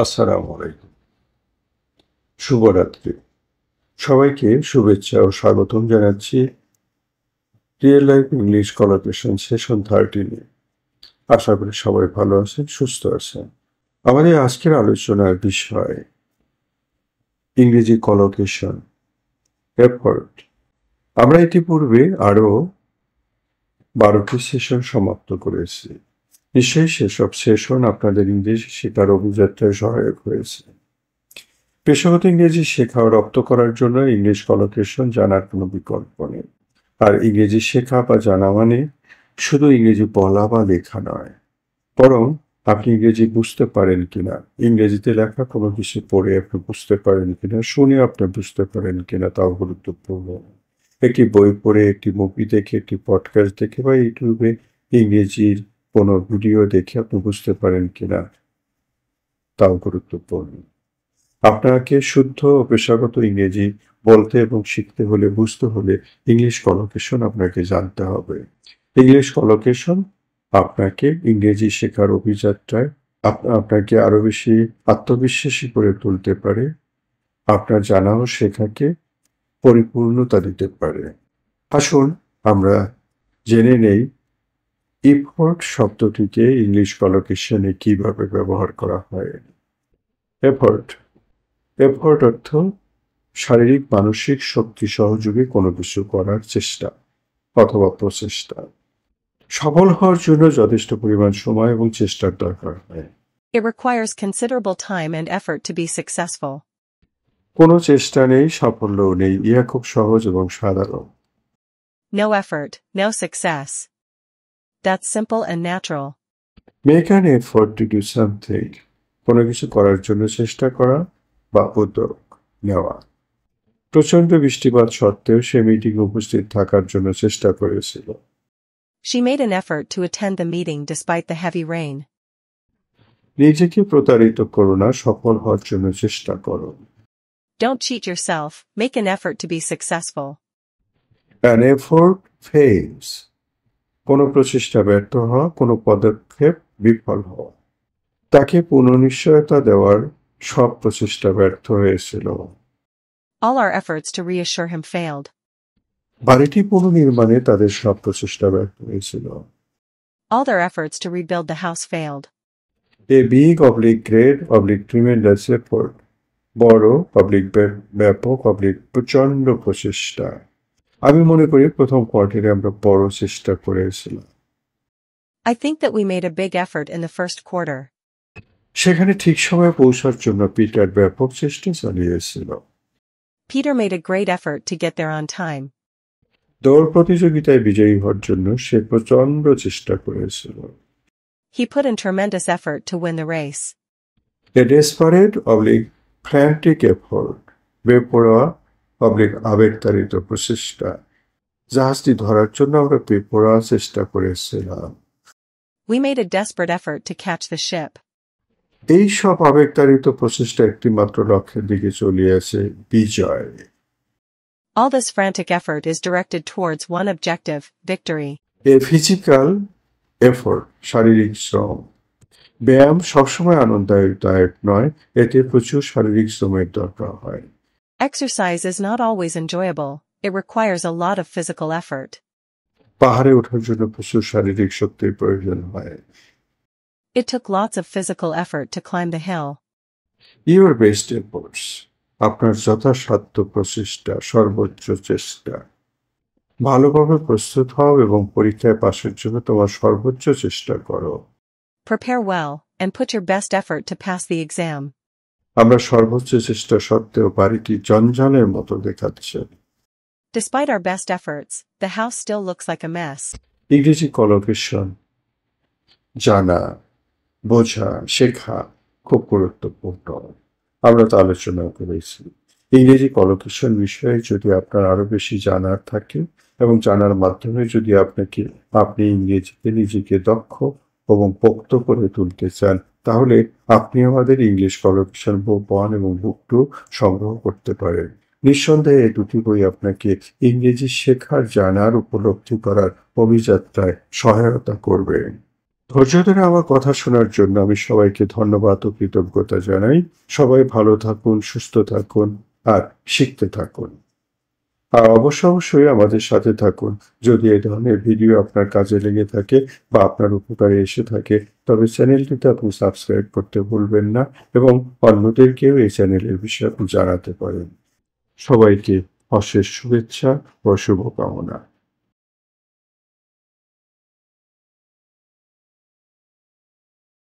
আসসালামু আলাইকুম। শুভরাত্রি। সবাইকে শুভেচ্ছা ও স্বাগতম জানাচ্ছি real life English collaboration session 13-এ। আশা করি সবাই ভালো আছেন, সুস্থ আছেন। আমাদের আজকের আলোচনার বিষয় ইংরেজি কলোকেশন, এফর্ট। আমরা ইতিপূর্বে আরও 12টি সেশন সমাপ্ত করেছি। নিশ্চয়ই সেসব সেশন আপনাদের ইংরেজি শেখার অভিযাত্রায় সহায়ক হয়েছে। পেশাগত ইংরেজি শেখা ও রপ্ত করার জন্য ইংলিশ কলোকেশন জানার কোনো বিকল্প নেই। আর ইংরেজি শেখা বা জানা মানে শুধু ইংরেজি বলা বা লেখা নয়, বরং আপনি ইংরেজি বুঝতে পারেন কিনা, ইংরেজিতে লেখা কোনো কিছু পড়ে আপনি বুঝতে পারেন কিনা, শুনে আপনি বুঝতে পারেন কিনা, তাও গুরুত্বপূর্ণ। একটি বই পড়ে, একটি মুভি দেখে, একটি পডকাস্ট দেখে বা ইউটিউবে ইংরেজির কোনো ভিডিও দেখে আপনি বুঝতে পারেন কিনা, তাও গুরুত্বপূর্ণ। আপনাকে শুদ্ধ ও পেশাগত ইংরেজি বলতে এবং শিখতে হলে, বুঝতে হলে ইংলিশ কলোকেশন আপনাকে জানতে হবে। ইংলিশ কলোকেশন আপনাকে ইংরেজি শেখার অভিযাত্রায় আপনাকে আরো বেশি আত্মবিশ্বাসী করে তুলতে পারে, আপনার জানা ও শেখাকে পরিপূর্ণতা দিতে পারে। আসুন আমরা জেনে নেই এফোর্ট শব্দটিকে ইংলিশ কলোকেশনে কিভাবে ব্যবহার করা হয়। এফোর্ট এফোর্ট অর্থ শারীরিক মানসিক শক্তি সহযোগে কোনো কিছু করার চেষ্টা অথবা প্রচেষ্টা। সফল হওয়ার জন্য যথেষ্ট পরিমাণ সময় এবং চেষ্টার দরকার হয়। It requires considerable time and effort to be successful. কোনো চেষ্টা নেই, সাফল্যও নেই, ইহা খুব সহজ এবং সাধারণ। No effort, no success. That's simple and natural. Make an effort to do something. কোনো কিছু করার জন্য চেষ্টা করা বা উদ্যোগ নেওয়া। প্রচণ্ড বৃষ্টিপাত সত্ত্বেও সে মিটিংয়ে উপস্থিত থাকার জন্য চেষ্টা করেছিল। She made an effort to attend the meeting despite the heavy rain. নিজেকে প্রতারিত করো না, সফল হওয়ার জন্য চেষ্টা করো। Don't cheat yourself, make an effort to be successful. An effort fails. কোনো প্রচেষ্টা ব্যর্থ হওয়া, কোনো পদক্ষেপ বিফল হওয়া। তাকে পুনর্নিশ্চয়তা দেওয়ার সব প্রচেষ্টা ব্যর্থ হয়েছিল। All our efforts to reassure him failed. বাড়িটি পুনর্নির্মাণে তাদের সব প্রচেষ্টা ব্যর্থ হয়েছিল। All their efforts to rebuild the house failed. A big great tremendous effort. বড় ব্যাপক প্রচণ্ড প্রচেষ্টা। আমি মনে করি প্রথম কোয়ার্টারে আমরা বড় চেষ্টা করেছিলাম। I think that we made a big effort in the first quarter. সেখানে ঠিক সময়ে পৌঁছার জন্য পিটার ব্যাপক চেষ্টা চালিয়েছিল। Peter made a great effort to get there on time. দৌড় প্রতিযোগিতায় বিজয়ী হওয়ার জন্য সে প্রচণ্ড চেষ্টা করেছিল। He put in tremendous effort to win the race. A desperate frantic effort. বেপরোয়া আবেগতাড়িত প্রচেষ্টা। জাহাজটি ধরার জন্য আমরা বেপরোয়া চেষ্টা করেছিলাম। We made a desperate effort to catch the ship. এই সব আবেগতাড়িত প্রচেষ্টা একটি মাত্র লক্ষ্যের দিকে চলিয়েছে, বিজয়। All this frantic effort is directed towards one objective, victory. A physical effort, শারীরিক শ্রম। ব্যায়াম সবসময় আনন্দদায়ক নয়, এতে প্রচুর শারীরিক শ্রমের দরকার হয়। Exercise is not always enjoyable, it requires a lot of physical effort. পাহাড়ে ওঠার জন্য প্রচুর শারীরিক শক্তির প্রয়োজন হয়। It took lots of physical effort to climb the hill. Your best efforts. আপনার যথাসাধ্য প্রচেষ্টা, সর্বোচ্চ চেষ্টা। ভালোভাবে প্রস্তুত হও এবং পরীক্ষায় পাশের জন্য তোমার সর্বোচ্চ চেষ্টা করো। Prepare well, and put your best effort to pass the exam. আমরা সর্বোচ্চ চেষ্টা সত্ত্বেও বাড়িটি জঞ্জালের মতো দেখাচ্ছে। Despite our best efforts, the house still looks like a mess. ইংরেজি কলোকেশন জানা, বোঝা, শেখা খুব গুরুত্বপূর্ণ। আমরা তো আলোচনা করেছি। ইংরেজি কলোকেশন বিষয়ে যদি আপনার আরো বেশি জানার থাকে এবং জানার মাধ্যমে যদি আপনি ইংরেজিতে নিজেকে দক্ষ এবং পোক্ত করে তুলতে চান, তাহলে আপনি আমাদের ইংলিশ কলোকেশন বুক 1 এবং বুক 2 সংগ্রহ করতে পারেন। নিঃসন্দেহে এই দুটি বই আপনাকে ইংরেজি শেখার, জানার, উপলব্ধি করার অভিযাত্রায় সহায়তা করবে। ধৈর্য ধরে আমার কথা শোনার জন্য আমি সবাইকে ধন্যবাদ ও কৃতজ্ঞতা জানাই। সবাই ভালো থাকুন, সুস্থ থাকুন আর শিখতে থাকুন। আর অবশ্যই আমাদের সাথে থাকুন। যদি এই ধরনের ভিডিও আপনার কাজে লেগে থাকে বা আপনার উপকারে এসে থাকে, তবে চ্যানেলটিতে আপনি সাবস্ক্রাইব করতে ভুলবেন না এবং অন্যদেরকেও এই চ্যানেলের বিষয়ে আপনি জানাতে পারেন। সবাইকে অশেষ শুভেচ্ছা ও শুভকামনা।